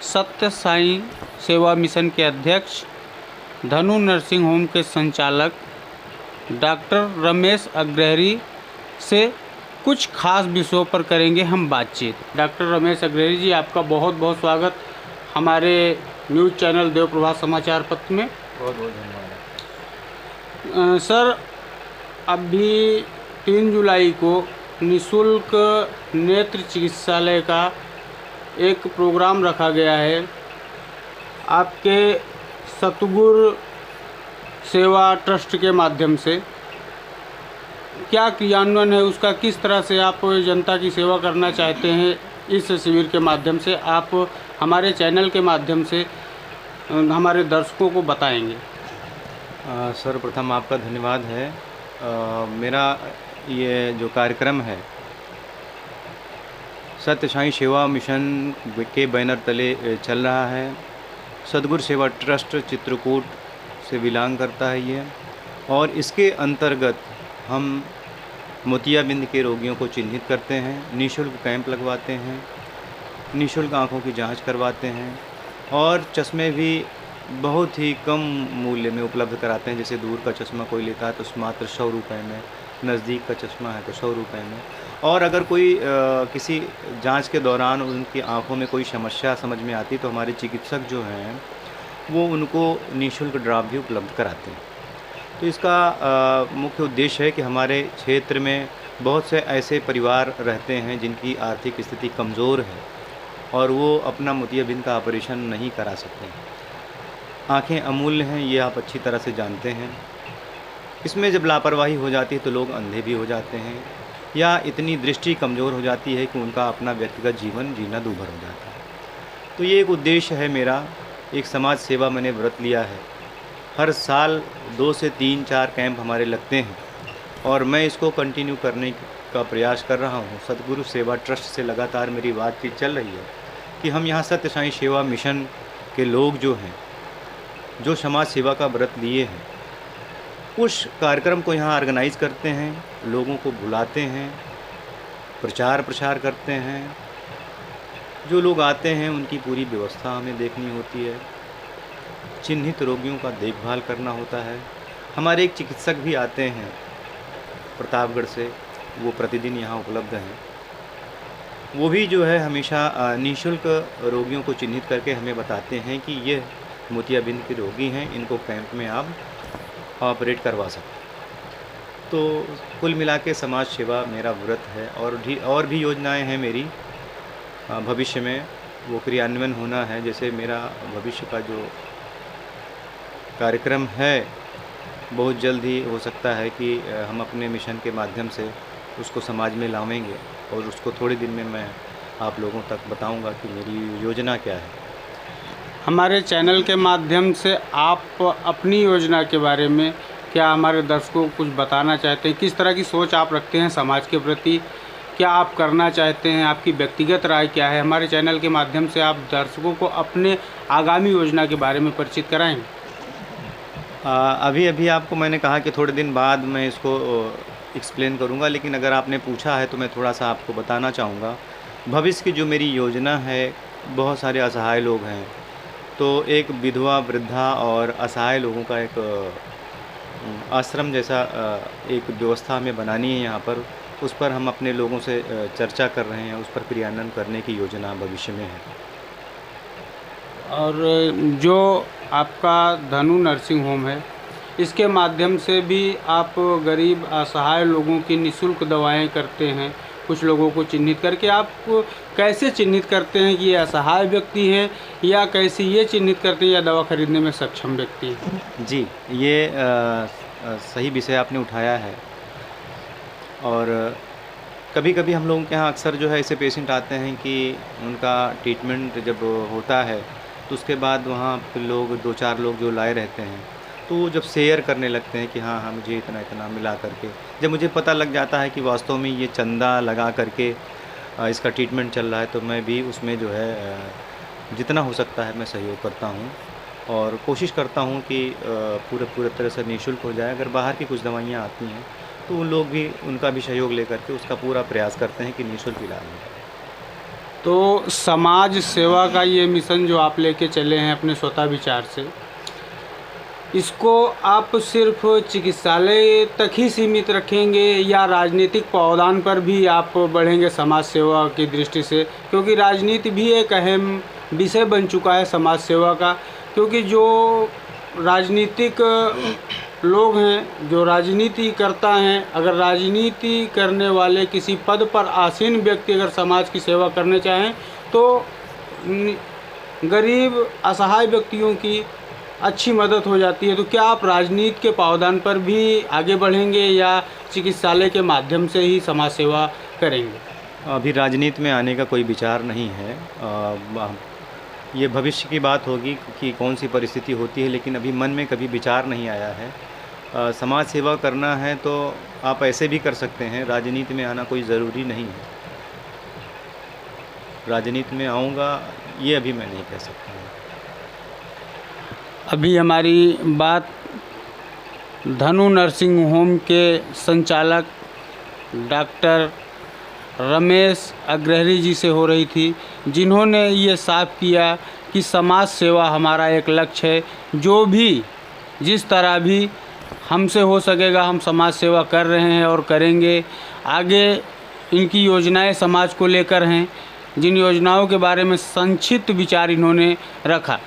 सत्य साई सेवा मिशन के अध्यक्ष, धनु नर्सिंग होम के संचालक डॉक्टर रमेश अग्रहरी से कुछ खास विषयों पर करेंगे हम बातचीत। डॉक्टर रमेश अग्रहरी जी, आपका बहुत बहुत स्वागत हमारे न्यूज़ चैनल देवप्रभात समाचार पत्र में। बहुत बहुत धन्यवाद। सर, अभी 3 जुलाई को निःशुल्क नेत्र चिकित्सालय का एक प्रोग्राम रखा गया है। आपके सतगुरु सेवा ट्रस्ट के माध्यम से क्या क्रियान्वयन है उसका, किस तरह से आप जनता की सेवा करना चाहते हैं इस शिविर के माध्यम से, आप हमारे चैनल के माध्यम से हमारे दर्शकों को बताएंगे। सर्वप्रथम आपका धन्यवाद है। मेरा ये जो कार्यक्रम है सत्य साई सेवा मिशन के बैनर तले चल रहा है। सतगुरु सेवा ट्रस्ट चित्रकूट से बिलोंग करता है ये, और इसके अंतर्गत हम मोतियाबिंद के रोगियों को चिन्हित करते हैं, निःशुल्क कैंप लगवाते हैं, निःशुल्क आँखों की जांच करवाते हैं और चश्मे भी बहुत ही कम मूल्य में उपलब्ध कराते हैं। जैसे दूर का चश्मा कोई लेता है तो मात्र 100 रुपये में, नज़दीक का चश्मा है तो 100 रुपये में। और अगर कोई किसी जांच के दौरान उनकी आँखों में कोई समस्या समझ में आती तो हमारे चिकित्सक जो हैं वो उनको निःशुल्क ड्रॉप भी उपलब्ध कराते हैं। तो इसका मुख्य उद्देश्य है कि हमारे क्षेत्र में बहुत से ऐसे परिवार रहते हैं जिनकी आर्थिक स्थिति कमज़ोर है और वो अपना मोतियाबिंद का ऑपरेशन नहीं करा सकते। आँखें अमूल्य हैं, ये आप अच्छी तरह से जानते हैं। इसमें जब लापरवाही हो जाती है तो लोग अंधे भी हो जाते हैं या इतनी दृष्टि कमज़ोर हो जाती है कि उनका अपना व्यक्तिगत जीवन जीना दूभर हो जाता है। तो ये एक उद्देश्य है मेरा, एक समाज सेवा मैंने व्रत लिया है। हर साल 2 से 3-4 कैंप हमारे लगते हैं और मैं इसको कंटिन्यू करने का प्रयास कर रहा हूँ। सतगुरु सेवा ट्रस्ट से लगातार मेरी बातचीत चल रही है कि हम यहाँ सत्य साई सेवा मिशन के लोग जो हैं, जो समाज सेवा का व्रत लिए हैं, उस कार्यक्रम को यहाँ ऑर्गेनाइज़ करते हैं, लोगों को बुलाते हैं, प्रचार प्रसार करते हैं। जो लोग आते हैं उनकी पूरी व्यवस्था हमें देखनी होती है, चिन्हित रोगियों का देखभाल करना होता है। हमारे एक चिकित्सक भी आते हैं प्रतापगढ़ से, वो प्रतिदिन यहाँ उपलब्ध हैं। वो भी जो है हमेशा निःशुल्क रोगियों को चिन्हित करके हमें बताते हैं कि ये मोतियाबिंद के रोगी हैं, इनको कैंप में आप ऑपरेट करवा सकते। तो कुल मिला के समाज सेवा मेरा व्रत है और भी योजनाएं हैं मेरी भविष्य में, वो क्रियान्वयन होना है। जैसे मेरा भविष्य का जो कार्यक्रम है बहुत जल्द ही हो सकता है कि हम अपने मिशन के माध्यम से उसको समाज में लावेंगे और उसको थोड़े दिन में मैं आप लोगों तक बताऊंगा कि मेरी योजना क्या है। हमारे चैनल के माध्यम से आप अपनी योजना के बारे में क्या हमारे दर्शकों को कुछ बताना चाहते हैं? किस तरह की सोच आप रखते हैं समाज के प्रति, क्या आप करना चाहते हैं, आपकी व्यक्तिगत राय क्या है? हमारे चैनल के माध्यम से आप दर्शकों को अपने आगामी योजना के बारे में परिचित कराएंगे। अभी आपको मैंने कहा कि थोड़े दिन बाद मैं इसको एक्सप्लेन करूंगा, लेकिन अगर आपने पूछा है तो मैं थोड़ा सा आपको बताना चाहूँगा। भविष्य की जो मेरी योजना है, बहुत सारे असहाय लोग हैं, तो एक विधवा, वृद्धा और असहाय लोगों का एक आश्रम जैसा एक व्यवस्था हमें बनानी है यहाँ पर। उस पर हम अपने लोगों से चर्चा कर रहे हैं, उस पर क्रियान्वयन करने की योजना भविष्य में है। और जो आपका धनु नर्सिंग होम है, इसके माध्यम से भी आप गरीब असहाय लोगों की निःशुल्क दवाएं करते हैं। कुछ लोगों को चिन्हित करके आप कैसे चिन्हित करते हैं कि ये असहाय व्यक्ति हैं, या कैसे ये चिन्हित करते हैं या दवा खरीदने में सक्षम व्यक्ति हैं? जी, ये सही विषय आपने उठाया है। और कभी कभी हम लोगों के यहाँ अक्सर जो है ऐसे पेशेंट आते हैं कि उनका ट्रीटमेंट जब होता है तो उसके बाद वहाँ पे लोग 2-4 लोग जो लाए रहते हैं तो जब शेयर करने लगते हैं कि हाँ मुझे इतना इतना मिला करके, जब मुझे पता लग जाता है कि वास्तव में ये चंदा लगा करके इसका ट्रीटमेंट चल रहा है, तो मैं भी उसमें जो है जितना हो सकता है मैं सहयोग करता हूँ और कोशिश करता हूँ कि पूरे तरह से निःशुल्क हो जाए। अगर बाहर की कुछ दवाइयाँ आती हैं तो उन लोग भी उनका भी सहयोग लेकर के उसका पूरा प्रयास करते हैं कि निःशुल्क इलाज हो। तो समाज सेवा का ये मिशन जो आप लेके चले हैं अपने स्वतः विचार से, इसको आप सिर्फ चिकित्सालय तक ही सीमित रखेंगे या राजनीतिक पावदान पर भी आप बढ़ेंगे समाज सेवा की दृष्टि से? क्योंकि राजनीति भी एक अहम विषय बन चुका है समाज सेवा का, क्योंकि जो राजनीतिक लोग हैं, जो राजनीति करता हैं, अगर राजनीति करने वाले किसी पद पर आसीन व्यक्ति अगर समाज की सेवा करने चाहें तो गरीब असहाय व्यक्तियों की अच्छी मदद हो जाती है। तो क्या आप राजनीति के पावदान पर भी आगे बढ़ेंगे या चिकित्सालय के माध्यम से ही समाज सेवा करेंगे? अभी राजनीति में आने का कोई विचार नहीं है। ये भविष्य की बात होगी कि कौन सी परिस्थिति होती है, लेकिन अभी मन में कभी विचार नहीं आया है। समाज सेवा करना है तो आप ऐसे भी कर सकते हैं, राजनीति में आना कोई ज़रूरी नहीं है। राजनीति में आऊँगा ये अभी मैं नहीं कह सकता हूँ। अभी हमारी बात धनु नर्सिंग होम के संचालक डॉक्टर रमेश अग्रहरी जी से हो रही थी, जिन्होंने ये साफ किया कि समाज सेवा हमारा एक लक्ष्य है। जो भी जिस तरह भी हमसे हो सकेगा हम समाज सेवा कर रहे हैं और करेंगे। आगे इनकी योजनाएं समाज को लेकर हैं, जिन योजनाओं के बारे में संक्षिप्त विचार इन्होंने रखा।